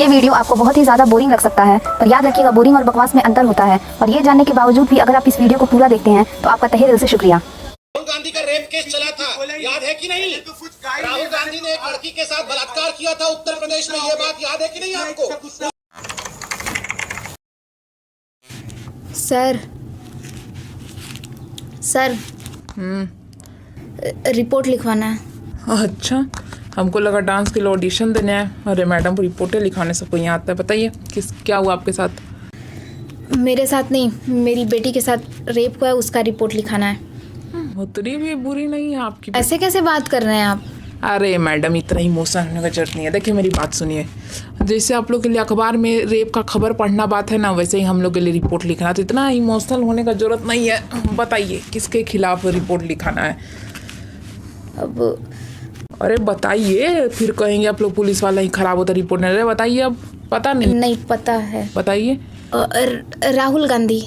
ये वीडियो आपको बहुत ही ज़्यादा बोरिंग लग सकता है, पर याद रखिएगा बोरिंग और बकवास में अंतर होता है। और ये जानने के बावजूद भी अगर आप इस वीडियो को पूरा देखते हैं तो आपका तहे दिल से शुक्रिया। राहुल गांधी का रेप केस चला था, याद है कि नहीं? राहुल गांधी ने एक लड़की के साथ बलात्कार किया था उत्तर प्रदेश में, ये बात याद है कि नहीं आपको? सर रिपोर्ट लिखवाना है। अच्छा, हमको लगा डांस के लिए ऑडिशन देने हैं। अरे मैडम, रिपोर्टें लिखाने से कोई यहाँ आता है? बताइए क्या हुआ आपके साथ? मेरे साथ नहीं, मेरी बेटी के साथ रेप हुआ है, उसका रिपोर्ट लिखाना है। उतनी भी बुरी नहीं है आपकी। ऐसे कैसे बात कर रहे हैं आप? अरे मैडम, इतना इमोशनल होने का जरूरत नहीं है। देखिए मेरी बात सुनिए, जैसे आप लोग के लिए अखबार में रेप का खबर पढ़ना बात है ना, वैसे ही हम लोग के लिए रिपोर्ट लिखना। तो इतना इमोशनल होने का जरूरत नहीं है। बताइए किसके खिलाफ रिपोर्ट लिखाना है? अब अरे बताइए, फिर कहेंगे आप लोग पुलिस वाला ही खराब होता रिपोर्ट नहीं। बताइए, अब पता नहीं पता है। बताइए। राहुल गांधी।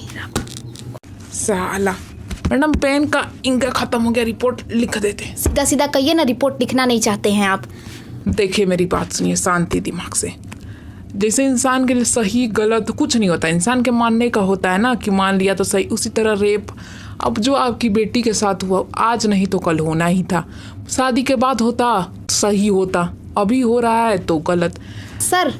साला मैडम, पेन का इंक खत्म हो गया, रिपोर्ट लिख देते। सीधा सीधा कहिए ना, रिपोर्ट लिखना नहीं चाहते हैं आप? देखिए मेरी बात सुनिए शांति दिमाग से। जैसे इंसान के लिए सही गलत कुछ नहीं होता, इंसान के मानने का होता है ना कि मान लिया तो सही। उसी तरह रेप, अब जो आपकी बेटी के साथ हुआ, आज नहीं तो कल होना ही था। शादी के बाद होता सही होता, अभी हो रहा है तो गलत। सर,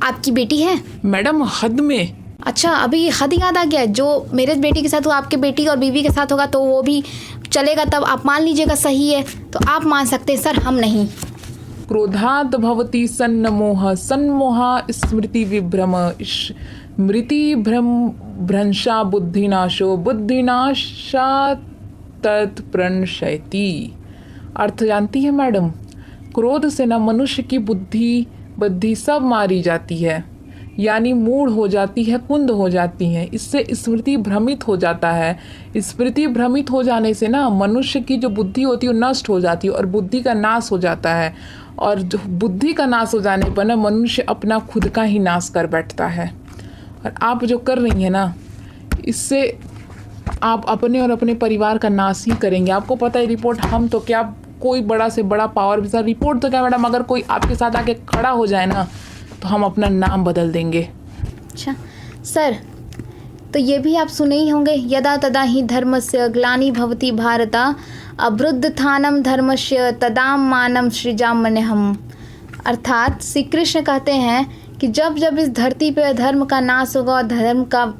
आपकी बेटी है? मैडम हद में। अच्छा, अभी हद याद आ गया। जो मेरे बेटी के साथ हुआ आपके बेटी और बीवी के साथ होगा तो वो भी चलेगा, तब आप मान लीजिएगा सही है तो आप मान सकते हैं सर, हम नहीं। क्रोधात् भवति सन्मोह, सन्मोहा स्मृति विभ्रम, स्मृति भ्रंशा बुद्धिनाशो, बुद्धिनाशा तत्प्रणशयति। अर्थ जानती है मैडम? क्रोध से न मनुष्य की बुद्धि सब मारी जाती है, यानी मूढ़ हो जाती है, कुंद हो जाती है। इससे स्मृति भ्रमित हो जाता है। स्मृति भ्रमित हो जाने से ना मनुष्य की जो बुद्धि होती है वो नष्ट हो जाती है और बुद्धि का नाश हो जाता है। और जो बुद्धि का नाश हो जाने पर ना मनुष्य अपना खुद का ही नाश कर बैठता है। और आप जो कर रही हैं ना, इससे आप अपने और अपने परिवार का नाश ही करेंगे। आपको पता है रिपोर्ट, हम तो क्या, कोई बड़ा से बड़ा पावर भी, सर रिपोर्ट तो क्या मैडम, अगर कोई आपके साथ आके खड़ा हो जाए ना तो हम अपना नाम बदल देंगे। अच्छा सर, तो ये भी आप सुने ही होंगे, यदा तदा ही धर्मस्य ग्लानिर्भवति भारत, अभ्युत्थानं धर्मस्य तदात्मानं सृजाम्यहम्। अर्थात श्री कृष्ण कहते हैं कि जब जब इस धरती पे अधर्म का नाश होगा और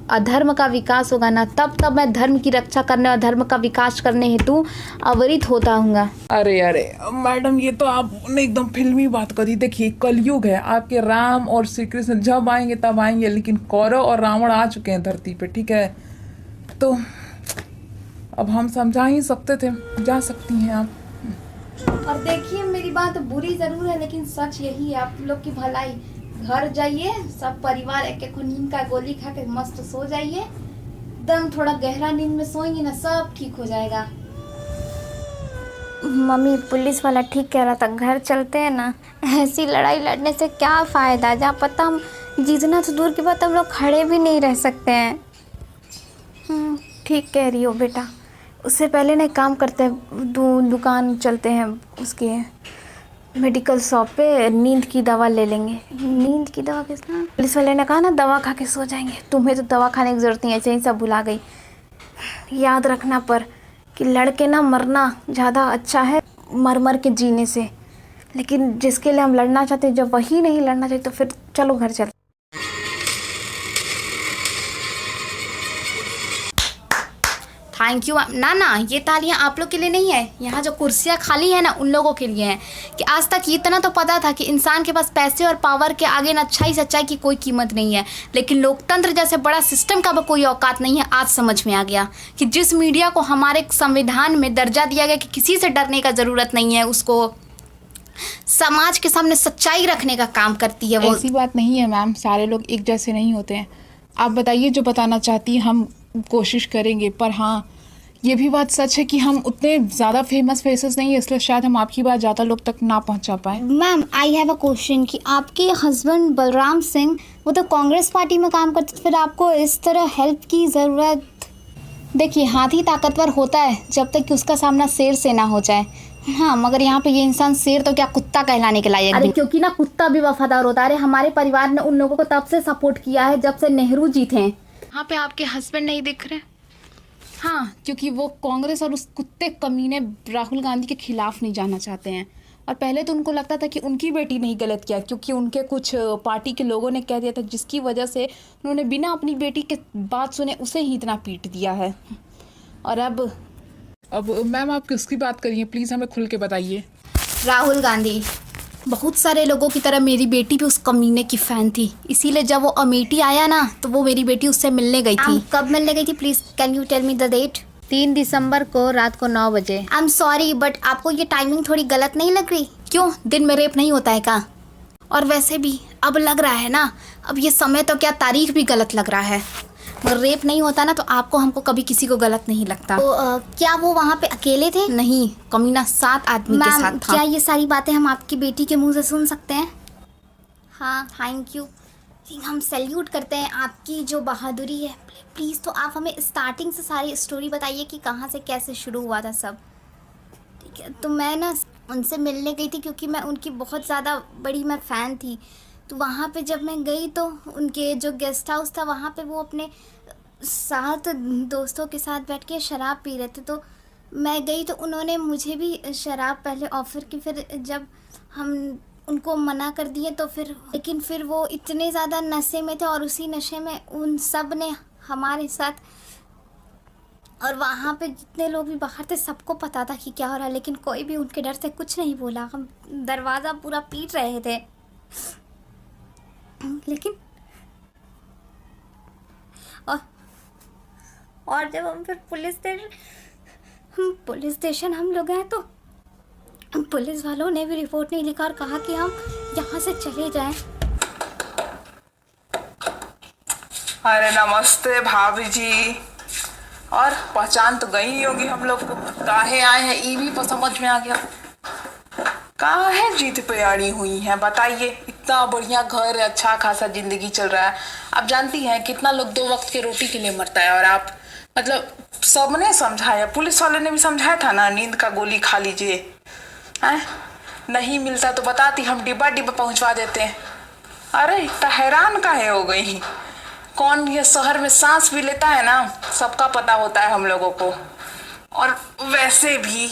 अधर्म का विकास होगा ना, तब तब मैं धर्म की रक्षा करने और धर्म का विकास करने हेतु अवरित होता हूँगा। अरे मैडम, ये तो आपने एकदम फिल्मी बात कर दी। देखिए कलयुग है, आपके राम और श्री कृष्ण जब आएंगे तब आएंगे, लेकिन कौरव और रावण आ चुके हैं धरती पे, ठीक है? तो अब हम समझा ही सकते थे, जा सकती हैं आप। और देखिए मेरी बात बुरी जरूर है लेकिन सच यही है, आप लोग की भलाई। घर जाइए, सब परिवार एक एक नींद का गोली खा के मस्त सो जाइए, एकदम थोड़ा गहरा नींद में सोएंगे ना, सब ठीक हो जाएगा। मम्मी, पुलिस वाला ठीक कह रहा था, घर चलते हैं ना। ऐसी लड़ाई लड़ने से क्या फ़ायदा, जहाँ पता हम जीतना तो दूर की बात, हम लोग खड़े भी नहीं रह सकते हैं। ठीक कह रही हो बेटा। उससे पहले ना एक काम करते हैं, दुकान चलते हैं, उसके मेडिकल शॉप पे नींद की दवा ले लेंगे। नींद की दवा किसने? पुलिस वाले ने कहा ना दवा खा के सो जाएंगे। तुम्हें तो दवा खाने की ज़रूरत नहीं है, ऐसे ही सब भुला गई। याद रखना पर कि लड़के ना मरना ज़्यादा अच्छा है मर मर के जीने से, लेकिन जिसके लिए हम लड़ना चाहते हैं जब वही नहीं लड़ना चाहिए तो फिर चलो घर चलते। Thank you. ना ये तालियां आप लोग के लिए नहीं है, यहाँ जो कुर्सियाँ खाली है ना उन लोगों के लिए हैं। कि आज तक इतना तो पता था कि इंसान के पास पैसे और पावर के आगे ना अच्छाई सच्चाई की कोई कीमत नहीं है, लेकिन लोकतंत्र जैसे बड़ा सिस्टम का कोई औकात नहीं है। आज समझ में आ गया कि जिस मीडिया को हमारे संविधान में दर्जा दिया गया कि किसी से डरने का ज़रूरत नहीं है, उसको समाज के सामने सच्चाई रखने का काम करती है। वो ऐसी बात नहीं है मैम, सारे लोग एक जैसे नहीं होते हैं। आप बताइए जो बताना चाहती हैं, हम कोशिश करेंगे। पर हाँ, ये भी बात सच है कि हम उतने ज़्यादा फेमस फेसेस नहीं है, इसलिए शायद हम आपकी बात ज़्यादा लोग तक ना पहुंचा पाए। Ma'am, I have a question कि आपके हस्बैंड बलराम सिंह वो तो कांग्रेस पार्टी में काम करते, फिर आपको इस तरह हेल्प की ज़रूरत? देखिए, हाथी ताकतवर होता है जब तक कि उसका सामना शेर से ना हो जाए। हाँ, मगर यहाँ पे ये इंसान शेर तो क्या कुत्ता कहलाने के लायक अरे भी। क्योंकि ना कुत्ता भी वफादार होता है। अरे हमारे परिवार ने उन लोगों को तब से सपोर्ट किया है जब से नेहरू जी थे। यहाँ पे आपके हस्बैंड नहीं दिख रहे? हाँ, क्योंकि वो कांग्रेस और उस कुत्ते कमीने राहुल गांधी के खिलाफ नहीं जाना चाहते हैं। और पहले तो उनको लगता था कि उनकी बेटी ने ही गलत किया, क्योंकि उनके कुछ पार्टी के लोगों ने कह दिया था, जिसकी वजह से उन्होंने बिना अपनी बेटी के बात सुने उसे ही इतना पीट दिया है। और अब मैम आप किसकी बात करिए, प्लीज़ हमें खुल के बताइए। राहुल गांधी। बहुत सारे लोगों की तरह मेरी बेटी भी उस कमीने की फ़ैन थी, इसीलिए जब वो अमेठी आया ना तो वो मेरी बेटी उससे मिलने गई थी। कब मिलने गई थी? Please can you tell me the date? 3 दिसंबर को रात को 9 बजे। आई एम सॉरी, बट आपको ये टाइमिंग थोड़ी गलत नहीं लग रही? क्यों, दिन में रेप नहीं होता है क्या? और वैसे भी अब लग रहा है ना, अब ये समय तो क्या तारीख भी गलत लग रहा है। अगर रेप नहीं होता ना तो आपको हमको कभी किसी को गलत नहीं लगता। तो क्या वो वहाँ पे अकेले थे? नहीं, कमीना 7 आदमी के साथ था। क्या ये सारी बातें हम आपकी बेटी के मुंह से सुन सकते हैं? हाँ, थैंक यू। हम सैल्यूट करते हैं आपकी जो बहादुरी है। प्लीज़ तो आप हमें स्टार्टिंग से सारी स्टोरी बताइए कि कहाँ से कैसे शुरू हुआ था सब। ठीक है, तो मैं ना उनसे मिलने गई थी क्योंकि मैं उनकी बहुत ज़्यादा बड़ी मैं फ़ैन थी। तो वहाँ पे जब मैं गई तो उनके जो गेस्ट हाउस था वहाँ पे वो अपने साथ दोस्तों के साथ बैठ के शराब पी रहे थे। तो मैं गई तो उन्होंने मुझे भी शराब पहले ऑफ़र की, फिर जब हम उनको मना कर दिए तो लेकिन फिर वो इतने ज़्यादा नशे में थे और उसी नशे में उन सब ने हमारे साथ, और वहाँ पे जितने लोग भी बाहर थे सबको पता था कि क्या हो रहा है, लेकिन कोई भी उनके डर से कुछ नहीं बोला। हम दरवाज़ा पूरा पीट रहे थे, लेकिन और जब हम फिर पुलिस स्टेशन हम लोग गए तो पुलिस वालों ने भी रिपोर्ट नहीं लिखा और कहा कि हम यहाँ से चले जाएं। अरे नमस्ते भाभी जी। और पहचान तो गई होगी हम लोग को, काहे आए हैं ये भी समझ में आ गया। काहे जीत पे अड़ी हुई हैं बताइए। इतना बढ़िया घर है, अच्छा खासा जिंदगी चल रहा है। आप जानती हैं कितना लोग 2 वक्त की रोटी के लिए मरता है, और आप मतलब सबने समझाया, पुलिस वाले ने भी समझाया था ना, नींद का गोली खा लीजिए। हैं, नहीं मिलता तो बताती, हम डिब्बा डिब्बा पहुंचवा देते हैं। अरे इतना हैरान काहे हो गई। कौन ये शहर में सांस भी लेता है ना, सबका पता होता है हम लोगों को। और वैसे भी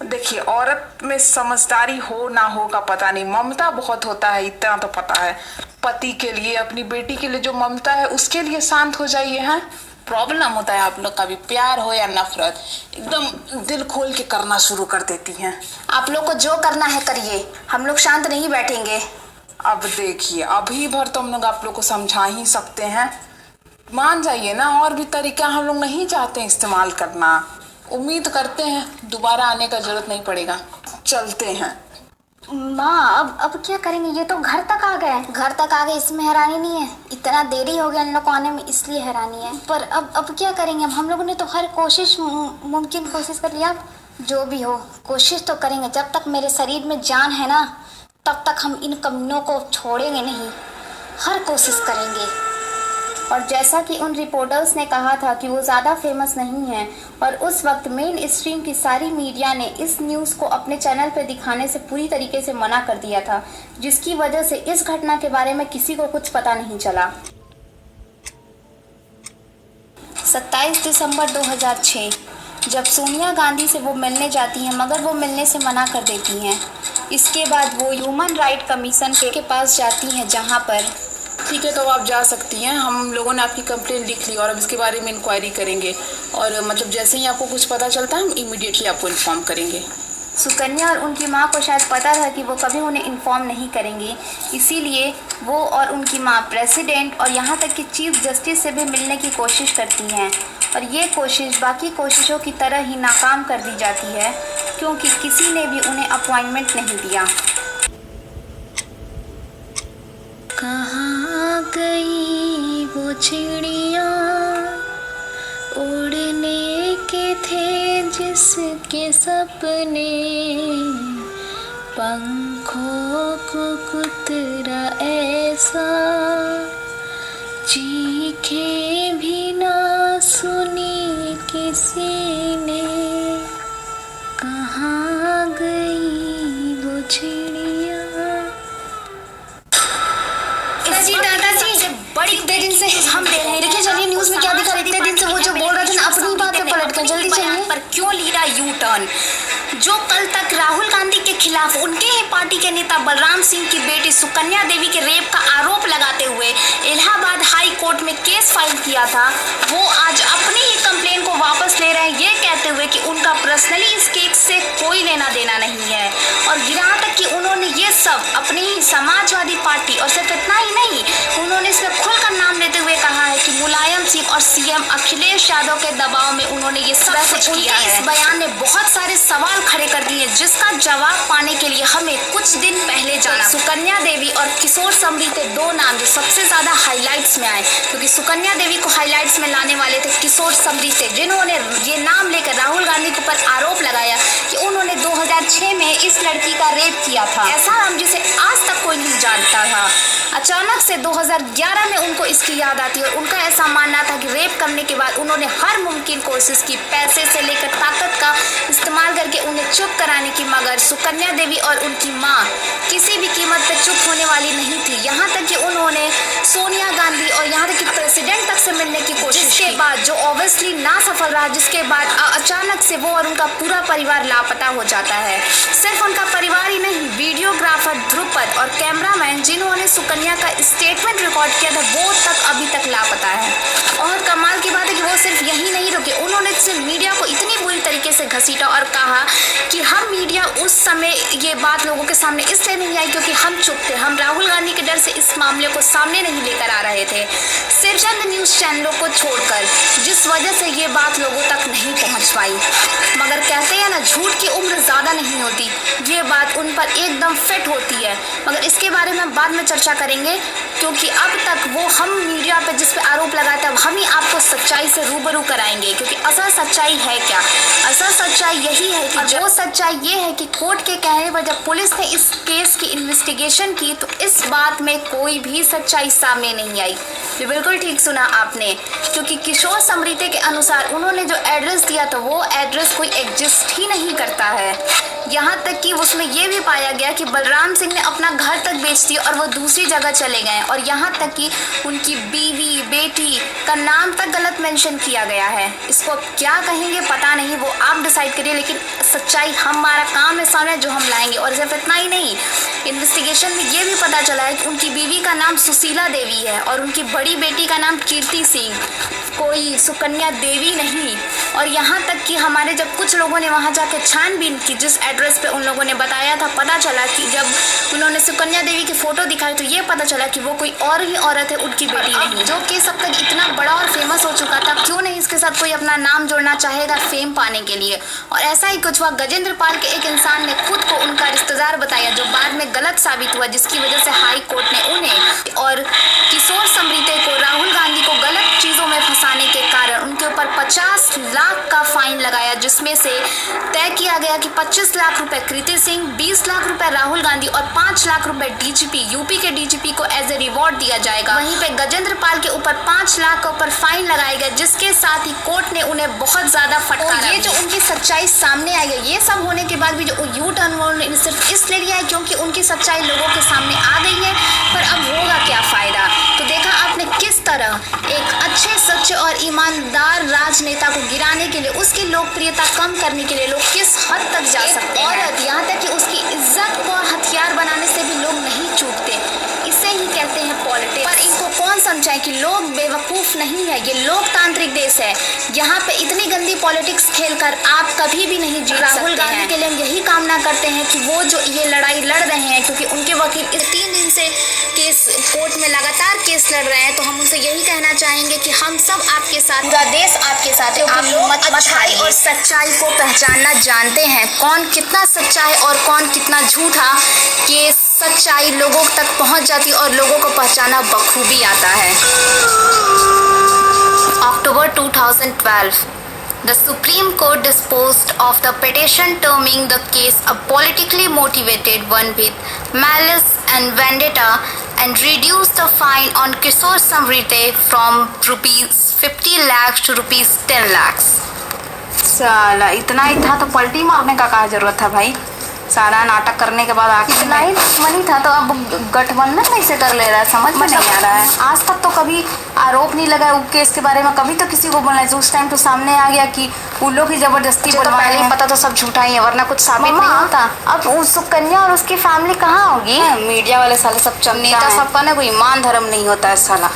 देखिए, औरत में समझदारी हो ना हो का पता नहीं, ममता बहुत होता है, इतना तो पता है। पति के लिए, अपनी बेटी के लिए जो ममता है उसके लिए शांत हो जाइए। हैं, प्रॉब्लम होता है आप लोग का भी, प्यार हो या नफरत, एकदम दिल खोल के करना शुरू कर देती हैं। आप लोग को जो करना है करिए, हम लोग शांत नहीं बैठेंगे। अब देखिए, अभी भर तो हम लोग आप लोग को समझा ही सकते हैं, मान जाइए ना। और भी तरीका हम लोग नहीं चाहते इस्तेमाल करना। उम्मीद करते हैं दोबारा आने का जरूरत नहीं पड़ेगा। चलते हैं। माँ, अब क्या करेंगे? ये तो घर तक आ गए। घर तक आ गए, इसमें हैरानी नहीं है। इतना देरी हो गया इन लोग को आने में, इसलिए हैरानी है। पर अब क्या करेंगे? हम लोगों ने तो हर कोशिश, मुमकिन कोशिश कर लिया। जो भी हो कोशिश तो करेंगे। जब तक मेरे शरीर में जान है ना तब तक हम इन कमीनों को छोड़ेंगे नहीं, हर कोशिश करेंगे। और जैसा कि उन रिपोर्टर्स ने कहा था कि वो ज़्यादा फेमस नहीं हैं, और उस वक्त मेन स्ट्रीम की सारी मीडिया ने इस न्यूज़ को अपने चैनल पर दिखाने से पूरी तरीके से मना कर दिया था, जिसकी वजह से इस घटना के बारे में किसी को कुछ पता नहीं चला। 27 दिसंबर 2006 जब सोनिया गांधी से वो मिलने जाती हैं, मगर वो मिलने से मना कर देती हैं। इसके बाद वो ह्यूमन राइट कमीशन के पास जाती हैं, जहाँ पर ठीक है, तो आप जा सकती हैं। हम लोगों ने आपकी कंप्लेंट लिख ली और अब इसके बारे में इंक्वायरी करेंगे, और मतलब जैसे ही आपको कुछ पता चलता है हम इमीडिएटली आपको इन्फॉर्म करेंगे। सुकन्या और उनकी माँ को शायद पता था कि वो कभी उन्हें इन्फॉर्म नहीं करेंगे, इसीलिए वो और उनकी माँ प्रेसिडेंट और यहाँ तक कि चीफ जस्टिस से भी मिलने की कोशिश करती हैं, और ये कोशिश बाकी कोशिशों की तरह ही नाकाम कर दी जाती है, क्योंकि किसी ने भी उन्हें अपॉइंटमेंट नहीं दिया। कहाँ गई वो चिड़िया उड़ने के थे जिसके सपने, पंखों को कुतरा ऐसा चीखे भी ना सुनी किसी ने। कहाँ गई दादाजी दादाजी बड़ी इतने दिन से हम दे रहे हैं। देखिए चलिए न्यूज में क्या दिखा रहा है। इतने दिन से वो जो बोल रहे थे ना अपनी बात पे पलट कर जल्दी चलिए। पर क्यों ली रहा यू टर्न? जो कल तक राहुल गांधी के खिलाफ उनके ही पार्टी के नेता बलराम सिंह की बेटी सुकन्या देवी के रेप का आरोप लगाते हुए इलाहाबाद हाई कोर्ट में केस फाइल किया था, वो आज अपनी ही कंप्लेन को वापस ले रहे हैं, ये कहते हुए कि उनका पर्सनली इस केस से कोई लेना देना नहीं है। और यहाँ तक कि उन्होंने ये सब अपनी ही समाजवादी पार्टी, और सिर्फ इतना ही नहीं, उन्होंने इसमें खुलकर नाम लेते हुए कहा है कि मुलायम सिंह और सीएम अखिलेश यादव के दबाव में उन्होंने ये सब कुछ किया है। इस बयान ने बहुत सारे सवाल खड़े कर दिए, जिसका जवाब पाने के लिए हमें कुछ दिन पहले जाना। सुकन्या देवी और किशोर समृद्धि दो नाम जो सबसे ज्यादा हाईलाइट्स में आए, क्योंकि सुकन्या देवी को हाईलाइट्स में लाने वाले थे किशोर समृद्धि, जिन्होंने ये नाम लेकर राहुल गांधी के ऊपर आरोप लगाया कि उन्होंने 2006 में इस लड़की का रेप किया था। ऐसा नाम जिसे आज तक कोई नहीं जानता था। अचानक से 2011 में उनको इसकी याद आती है और उनका ऐसा मानना था कि रेप करने के बाद उन्होंने हर मुमकिन कोशिश की, पैसे से लेकर ताकत का इस्तेमाल करके उन्हें चुप कराने की, मगर सुकन्या देवी और उनकी मां किसी भी कीमत पर चुप होने वाली नहीं थी। यहाँ तक कि उन्होंने सोनिया गांधी और यहाँ तक कि प्रेसिडेंट तक से मिलने की कोशिश के बाद, जो ऑब्वियसली ना सफल रहा, जिसके बाद अचानक से वो और उनका पूरा परिवार लापता हो जाता है। सिर्फ उनका परिवार ही नहीं, वीडियोग्राफर ध्रुपद और कैमरामैन जिन्होंने सुकन्या का स्टेटमेंट रिकॉर्ड किया था, वो तक अभी तक लापता है। और कमाल की बात है कि वो सिर्फ यही नहीं रुके, उन्होंने सिर्फ मीडिया को इतनी बुरी तरीके से घसीटा और कहा कि हम मीडिया उस समय ये बात लोगों के सामने इसलिए नहीं आई क्योंकि हम चुप थे, हम राहुल गांधी के डर से इस मामले को सामने नहीं लेकर आ रहे थे, सिर्फ चंद न्यूज चैनलों को छोड़कर, जिस वजह से ये बात लोगों तक नहीं पहुंच पाई। मगर कहते हैं ना, झूठ की उम्र ज्यादा नहीं होती, ये बात उन पर एकदम फिट होती है। मगर इसके बारे में बाद में चर्चा करेंगे, क्योंकि अब तक वो हम मीडिया पे जिस पे आरोप लगाए थे, अब हम ही आपको सच्चाई से रूबरू कराएंगे। क्योंकि असल सच्चाई है क्या? असल सच्चाई यही है कि वो सच्चाई ये है कि कोर्ट के कहने पर जब पुलिस ने इस केस की इन्वेस्टिगेशन की तो इस बात में कोई भी सच्चाई सामने नहीं आई। ये बिल्कुल ठीक सुना आपने, क्योंकि किशोर समृद्धि के अनुसार उन्होंने जो एड्रेस दिया था वो एड्रेस कोई एग्जिस्ट ही नहीं करता है। यहाँ तक कि उसमें ये भी पाया गया कि बलराम सिंह ने अपना घर तक बेच दिया और वो दूसरी जगह चले गए, और यहाँ तक कि उनकी बीवी बेटी का नाम तक गलत मेंशन किया गया है। इसको अब क्या कहेंगे पता नहीं, वो आप डिसाइड करिए, लेकिन सच्चाई हमारा काम है सामने जो हम लाएंगे। और सिर्फ इतना ही नहीं, इन्वेस्टिगेशन में ये भी पता चला है कि उनकी बीवी का नाम सुशीला देवी है और उनकी बड़ी बेटी का नाम कीर्ति सिंह, कोई सुकन्या देवी नहीं। और यहाँ तक कि हमारे जब कुछ लोगों ने वहाँ जाकर छानबीन की, जिस एड्रेस पे उन लोगों ने बताया था, पता चला कि जब उन्होंने सुकन्या देवी की फोटो दिखाई तो ये पता चला कि वो कोई और ही औरत है, उनकी बेटी नहीं। जो केस अब तक इतना बड़ा और फेमस हो चुका था, क्यों नहीं इसके साथ कोई अपना नाम जोड़ना चाहेगा फेम पाने के लिए। और ऐसा ही कुछ हुआ, गजेंद्र पाल के एक इंसान ने खुद को उनका रिश्तेदार बताया, जो बाद में गलत साबित हुआ, जिसकी वजह से हाई कोर्ट ने उन्हें और किशोर समृद्धि को, राहुल गांधी को गलत चीजों में फंसाने के कारण उनके ऊपर 50 लाख का फाइन लगाया, जिसमें से तय किया गया कि 25 लाख रुपए कृति सिंह, 20 लाख रुपए राहुल गांधी और 5 लाख रुपए डीजीपी, यूपी के डीजीपी को एज ए रिवॉर्ड दिया जाएगा। वहीं पे गजेंद्र पाल के ऊपर 5 लाख के ऊपर फाइन लगाया गया, जिसके साथ ही कोर्ट ने उन्हें बहुत ज्यादा फटकारा। ये जो उनकी सच्चाई सामने आई है, ये सब होने के बाद भी जो यू टर्न उन्होंने सिर्फ इसलिए लिया है क्योंकि उनकी सच्चाई लोगों के सामने आ गई है। पर अब होगा क्या फायदा? तो देखा आपने किस तरह एक अच्छे सच्चे और ईमानदार राजनेता को गिराने के लिए, उसकी लोकप्रियता कम करने के लिए लोग किस हद तक जा सकते हैं। औरत यहाँ तक कि उसकी इज्जत को हथियार बनाने से भी लोग नहीं चूकते। इसे ही कहते हैं पॉलिटिक्स। पर इनको कौन समझाए कि लोग बेवकूफ नहीं है, ये लोकतांत्रिक देश है। यहाँ पे इतनी गंदी पॉलिटिक्स खेलकर आप कभी भी नहीं जीत सकते हैं। राहुल गांधी के लिए हम यही कामना करते हैं कि वो जो ये लड़ाई लड़ रहे हैं, क्योंकि उनके वकील इस 3 दिन से केस कोर्ट में लगातार केस लड़ रहे हैं, तो हम उनसे यही कहना चाहेंगे कि हम सब आपके साथ, पूरा देश आपके साथ है। आप लोग अच्छाई और सच्चाई को पहचानना जानते हैं, कौन कितना सच्चा है और कौन कितना झूठा, कि सच्चाई लोगों तक पहुंच जाती और लोगों को पहचाना बखूबी आता है। October 2012, the Supreme Court disposed of the petition terming the case a politically motivated one with malice and vendetta and reduced the fine on Kishore Samrite from rupees 50 lakhs to rupees 10 lakhs. साला इतना ही था तो पलटी मारने का क्या जरूरत था भाई? सारा नाटक करने के बाद आखिर इतना ही दुश्मनी था तो अब गठबंधन कैसे कर ले रहा है, समझ में नहीं आ रहा है। आज तक तो कभी आरोप नहीं लगा उस केस के बारे में, कभी तो किसी को बोलना चाहिए। उस टाइम तो सामने आ गया कि उन लोग ही जबरदस्ती तो बुलवाए पहले ही हैं। पता तो सब झूठा ही है, वरना कुछ साबित नहीं मम्मा, होता। अब उस सुकन्या और उसकी फैमिली कहाँ होगी? मीडिया वाले साले सब चमचा नेता सबका ना कोई ईमान धर्म नहीं होता है साला।